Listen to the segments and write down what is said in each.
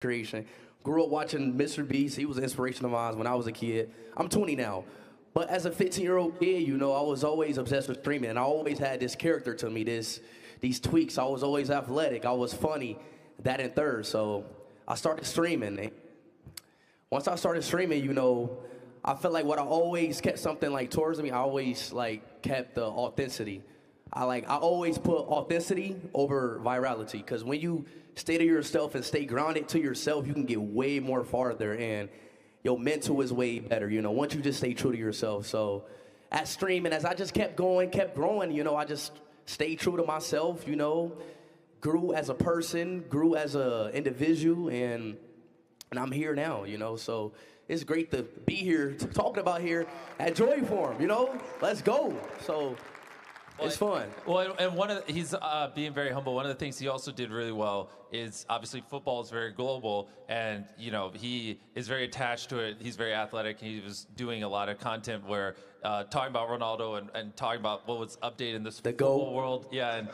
creation. Grew up watching Mr. Beast. He was an inspiration of mine when I was a kid. I'm 20 now. But as a 15-year-old kid, I was always obsessed with streaming, and I always had this character to me, these tweaks. I was always athletic. I was funny, that and third. So I started streaming. Once I started streaming, I felt like what I always kept something like towards me. I always like kept the authenticity. I always put authenticity over virality, because when you stay to yourself and stay grounded to yourself, you can get way more farther, and your mental is way better. Once you just stay true to yourself. So at streaming, as I just kept going, kept growing, I just stayed true to myself. Grew as a person, grew as a individual, and I'm here now. So it's great to be here, talking about here at Joy Forum. Let's go. So. It's fun. Well, and he's being very humble. One of the things he also did really well is obviously football is very global, and he is very attached to it. He's very athletic. He was doing a lot of content where talking about Ronaldo and talking about what was updated in this football world. Yeah,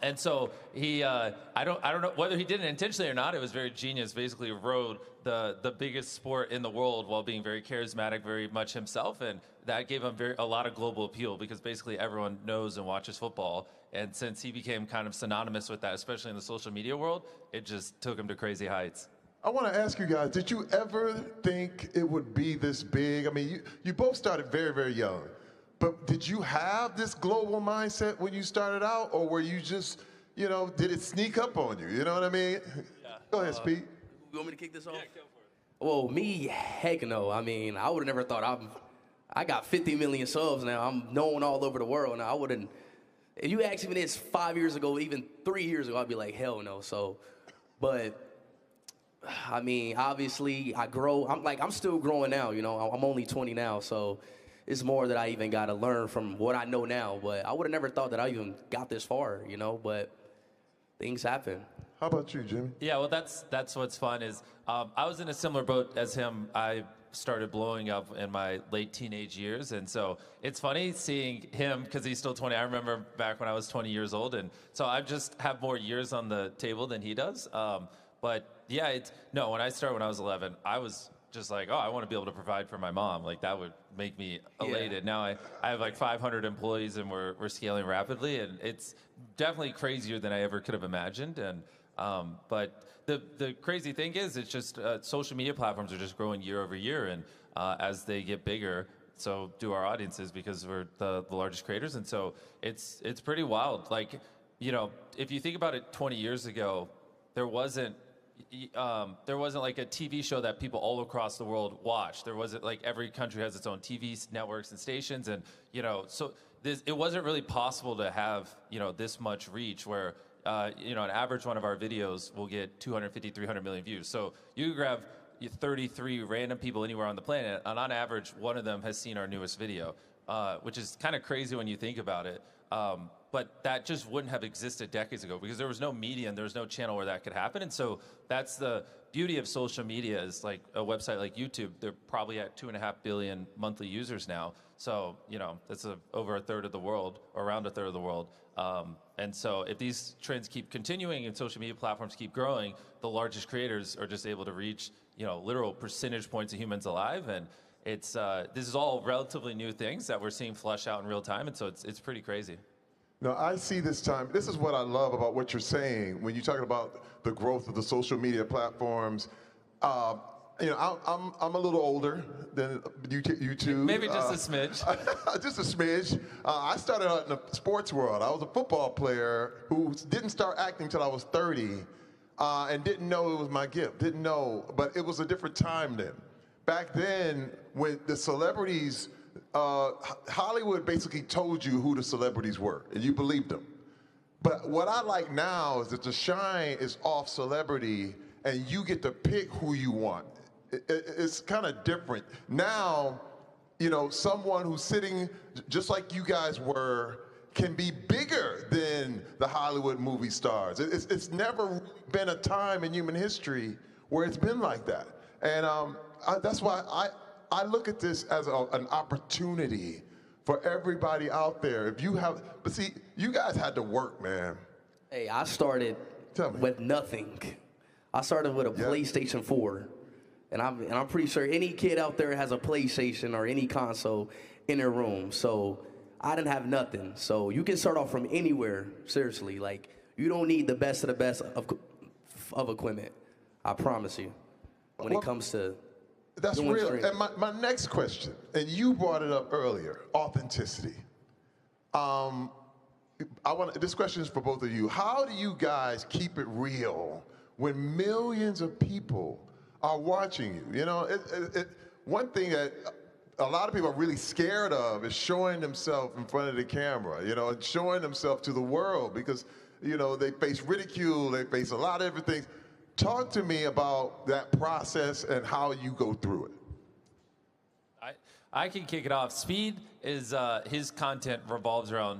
and so he I don't know whether he did it intentionally or not. It was very genius. Basically, rode the biggest sport in the world while being very charismatic, very much himself, and that gave him a lot of global appeal, because basically everyone knows and watches football. And since he became kind of synonymous with that, especially in the social media world, it just took him to crazy heights. I want to ask you guys, did you ever think it would be this big? I mean, you both started very, very young, but did you have this global mindset when you started out, or were you just, did it sneak up on you? You know what I mean? Yeah. Go ahead, Speed. You want me to kick this off? Yeah, go for it. Well, me, heck no. I mean, I would have never thought I got 50 million subs now. I'm known all over the world now. I wouldn't. If you asked me this 5 years ago, even 3 years ago, I'd be like, hell no. So, but I mean, obviously, I grow. I'm still growing now. I'm only 20 now, so it's more that I even got to learn from what I know now. But I would have never thought that I even got this far. But things happen. How about you, Jimmy? Yeah, well, that's what's fun is I was in a similar boat as him. I started blowing up in my late teenage years, and so it's funny seeing him because he's still 20. I remember back when I was 20 years old, and so I just have more years on the table than he does. But yeah, when I started when I was 11, I was just like, I want to be able to provide for my mom. Like, that would make me elated. Yeah. Now I have like 500 employees, and we're scaling rapidly, and it's definitely crazier than I ever could have imagined. And but the crazy thing is, it's just social media platforms are just growing year over year, and as they get bigger, so do our audiences, because we're the largest creators, and so it's pretty wild. Like, if you think about it, 20 years ago, there wasn't like a TV show that people all across the world watched. There wasn't like every country has its own TV networks and stations, and so it wasn't really possible to have this much reach where. An average one of our videos will get 250, 300 million views. So you grab 33 random people anywhere on the planet, and on average, one of them has seen our newest video, which is kind of crazy when you think about it. But that just wouldn't have existed decades ago, because there was no media and there was no channel where that could happen. And so that's the beauty of social media, is like a website like YouTube. They're probably at 2.5 billion monthly users now. So, that's over a third of the world, or around a third of the world. And so if these trends keep continuing and social media platforms keep growing, the largest creators are just able to reach, literal percentage points of humans alive. And this is all relatively new things that we're seeing flush out in real time. And so it's pretty crazy. No, I see this time. This is what I love about what you're saying when you're talking about the growth of the social media platforms. I'm a little older than you two. Maybe just a smidge. Just a smidge. I started out in the sports world. I was a football player who didn't start acting until I was 30, and didn't know it was my gift. Didn't know, but it was a different time then. Back then, when the celebrities, Hollywood basically told you who the celebrities were, and you believed them. But what I like now is that the shine is off celebrity, and you get to pick who you want. It's kind of different. Now, someone who's sitting just like you guys were can be bigger than the Hollywood movie stars. It's never been a time in human history where it's been like that. And that's why I look at this as an opportunity for everybody out there. But see, you guys had to work, man. Hey, I started with nothing. I started with a Yeah. PlayStation 4, and I'm pretty sure any kid out there has a PlayStation or any console in their room. So I didn't have nothing. So you can start off from anywhere. Seriously, like you don't need the best of the best of equipment. I promise you. When Well, it comes to That's doing real. streaming. And my next question, and you brought it up earlier, authenticity. This question is for both of you. How do you guys keep it real when millions of people are watching you? You know, one thing that a lot of people are really scared of is showing themselves in front of the camera, you know, and showing themselves to the world because, you know, they face ridicule, they face a lot of different things. Talk to me about that process and how you go through it. I can kick it off. Speed is his content revolves around